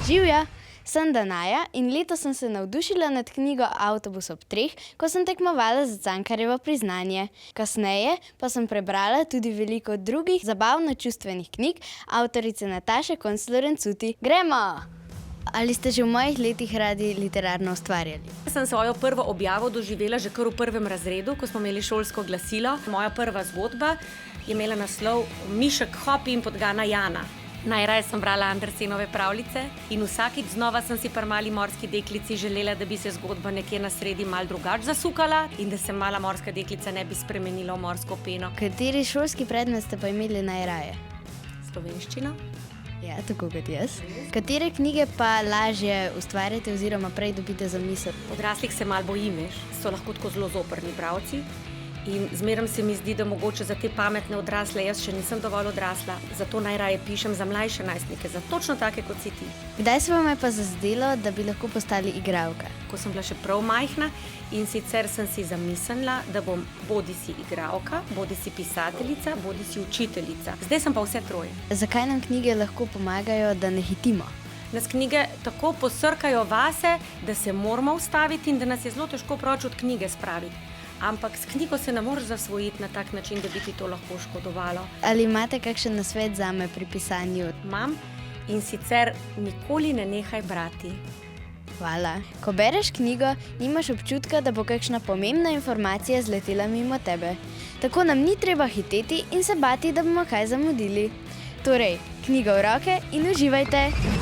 Živja, sem Danaja in letos sem se navdušila nad knjigo Avtobus ob treh, ko sem tekmovala za Cankarjevo priznanje. Kasneje pa sem prebrala tudi veliko drugih zabavno-čustvenih knjig avtorice Nataše Konc Lorenzuti. Gremo! Ali ste že v mojih letih radi literarno ustvarjali? Sem svojo prvo objavo doživela že kar v prvem razredu, ko smo imeli šolsko glasilo. Moja prva zgodba je imela naslov Mišek Hop in podgana Jana. Najraje sem brala Andersenove pravljice in vsakič znova sem si pri mali morski deklici želela, da bi se zgodba nekje na sredi malo drugače zasukala in da se mala morska deklica ne bi spremenila v morsko peno. Kateri šolski predmet ste pa imeli najraje? Slovenščina. Ja, tako kot jaz. Katere knjige pa lažje ustvarjate oziroma prej dobite za misel? Odraslih se malo bojim, veš. So lahko tako zelo zoprni bralci. In zmeraj se mi zdi, da mogoče za te pametne odrasle jaz še nisem dovolj odrasla. Zato najraje pišem za mlajše najstnike, za točno take kot si ti. Kdaj se vam je pa zazdelo, da bi lahko postali igralka? Ko sem bila še prav majhna in sicer sem si zamislila, da bom bodisi igralka, bodisi pisateljica, bodisi učiteljica. Zdaj sem pa vse troje. Zakaj nam knjige lahko pomagajo, da ne hitimo? Nas knjige tako posrkajo vase, da se moramo ustaviti in da nas je zelo težko proč od knjige spraviti. Ampak s knjigo se ne moreš zasvojiti na tak način, da bi ti to lahko škodovalo. Ali imate kakšen nasvet zame pri pisanju? Imam, in sicer nikoli ne nehaj brati. Hvala. Ko bereš knjigo, nimaš občutka, da bo kakšna pomembna informacija zletela mimo tebe. Tako nam ni treba hiteti in se bati, da bomo kaj zamudili. Torej, knjigo v roke in uživajte!